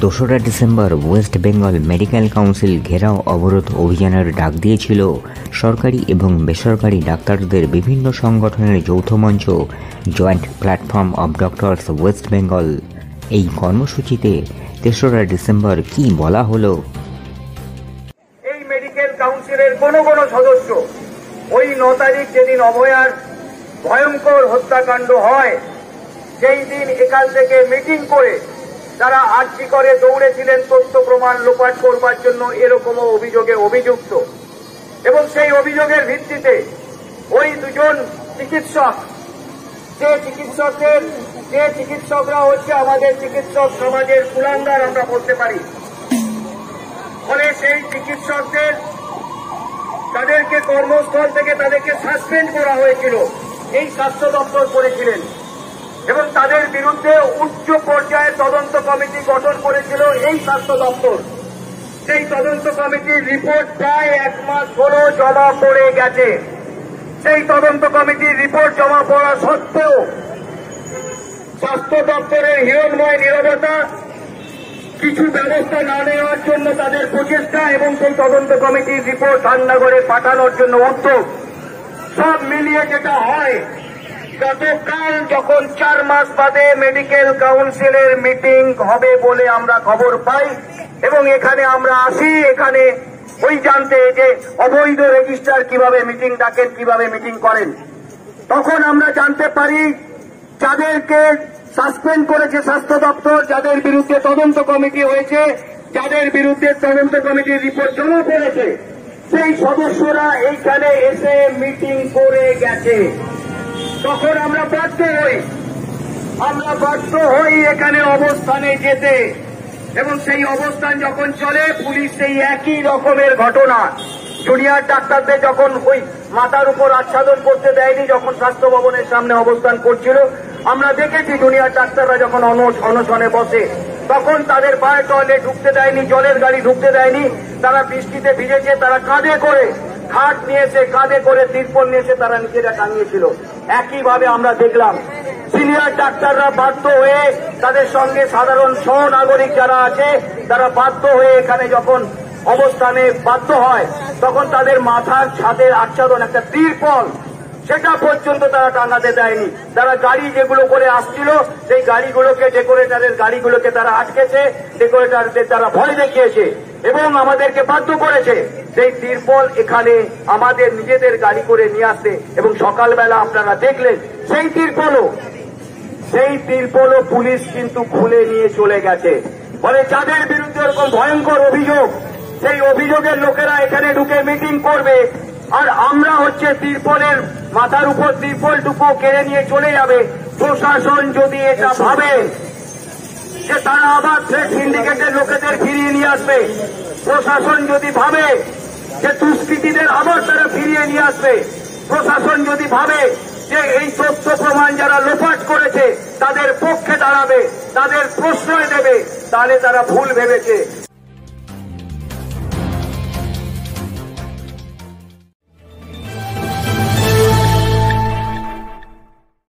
2রা December West Bengal medical council ঘেরাও অবরোধ অভিযানের ডাক দিয়েছিল সরকারি এবং বেসরকারি ডাক্তারদের বিভিন্ন সংগঠনের যৌথ মঞ্চ joint platform of doctors West Bengal. এই কর্মসূচিতে 3রা ডিসেম্বর কি বলা হলো? এই মেডিকেল কাউন্সিলের কোন সদস্য ওই 9 তারিখ যেদিন অভয়ার ভয়ঙ্কর হত্যাকাণ্ড হয় সেই দিন এখান থেকে মিটিং করে যারা আর্জি করে দৌড়েছিলেন তথ্য প্রমাণ লোপাট করবার জন্য এরকমও অভিযোগে অভিযুক্ত, এবং সেই অভিযোগের ভিত্তিতে ওই দুজন চিকিৎসক যে চিকিৎসকরা হচ্ছে আমাদের চিকিৎসক সমাজের কুলাঙ্গার আমরা বলতে পারি, ফলে সেই চিকিৎসকদের তাদেরকে কর্মস্থল থেকে তাদেরকে সাসপেন্ড করা হয়েছিল, এই স্বাস্থ্য দপ্তর করেছিলেন, এবং তাদের বিরুদ্ধে উচ্চ পর্যায়ের তদন্ত কমিটি গঠন করেছিল এই স্বাস্থ্য দপ্তর। সেই তদন্ত কমিটির রিপোর্ট প্রায় 1 মাস হলো জমা পড়ে গেছে। সেই তদন্ত কমিটির রিপোর্ট জমা পড়া সত্ত্বেও স্বাস্থ্য দপ্তরের হিরণময় নীরবতা, কিছু ব্যবস্থা না নেওয়ার জন্য তাদের প্রচেষ্টা এবং সেই তদন্ত কমিটির রিপোর্ট ঠান্ডাঘরে পাঠানোর জন্য উদ্যোগ, সব মিলিয়ে যেটা হয়, গতকাল যখন 4 মাস বাদে মেডিকেল কাউন্সিলের মিটিং হবে বলে আমরা খবর পাই এবং এখানে আমরা আসি, এখানে ওই জানতে যে অবৈধ রেজিস্ট্রার কিভাবে মিটিং ডাকেন, কিভাবে মিটিং করেন, তখন আমরা জানতে পারি যাদেরকে সাসপেন্ড করেছে স্বাস্থ্য দপ্তর, যাদের বিরুদ্ধে তদন্ত কমিটি হয়েছে, যাদের বিরুদ্ধে তদন্ত কমিটির রিপোর্ট জমা পড়েছে, সেই সদস্যরা এইখানে এসে মিটিং করে গেছে। তখন আমরা বাধ্য হই এখানে অবস্থানে যেতে, এবং সেই অবস্থান যখন চলে পুলিশ সেই একই রকমের ঘটনা, জুনিয়র ডাক্তারদের যখন ওই মাথার উপর আচ্ছাদন করতে দেয়নি, যখন স্বাস্থ্য ভবনের সামনে অবস্থান করছিল, আমরা দেখেছি জুনিয়র ডাক্তাররা যখন অনশনে বসে তখন তাদের বারে টয়লেট ঢুকতে দেয়নি, জলের গাড়ি ঢুকতে দেয়নি, তারা বৃষ্টিতে ভিজেছে, তারা কাঁধে করে খাট নিয়েছে, কাঁধে করে তিরপল নিয়েছে, তারা নিজেরা টাঙিয়েছিল। একইভাবে আমরা দেখলাম সিনিয়র ডাক্তাররা বাধ্য হয়ে তাদের সঙ্গে সাধারণ সহনাগরিক যারা আছে তারা বাধ্য হয়ে এখানে যখন অবস্থানে বাধ্য হয় তখন তাদের মাথার ছাদের আচ্ছাদন একটা তিরপল সেটা পর্যন্ত তারা টাঙাতে দেয়নি। তারা গাড়ি যেগুলো করে আসছিল সেই গাড়িগুলোকে, ডেকোরেটরের গাড়িগুলোকে তারা আটকেছে, ডেকোরেটরদের তারা ভয় দেখিয়েছে এবং আমাদেরকে বাধ্য করেছে সেই তিরপল এখানে আমাদের নিজেদের গাড়ি করে নিয়ে আসতে। এবং সকালবেলা আপনারা দেখলেন সেই তিরপলও পুলিশ কিন্তু খুলে নিয়ে চলে গেছে। ফলে যাদের বিরুদ্ধে এরকম ভয়ঙ্কর অভিযোগ, সেই অভিযোগের লোকেরা এখানে ঢুকে মিটিং করবে, আর আমরা হচ্ছে তিরপলের মাথার উপর তিরপলটুকু কেড়ে নিয়ে চলে যাবে। প্রশাসন যদি এটা ভাবে যে তারা আবার থ্রেড সিন্ডিকেটের লোকেদের ফিরিয়ে নিয়ে আসবে, প্রশাসন যদি ভাবে যে দুষ্কৃতীদের আবার তারা ফিরিয়ে নিয়ে আসবে, প্রশাসন যদি ভাবে যে এই তথ্য প্রমাণ যারা লোপাট করেছে তাদের পক্ষে দাঁড়াবে, তাদের প্রশ্রয় দেবে, তাহলে তারা ভুল ভেবেছে।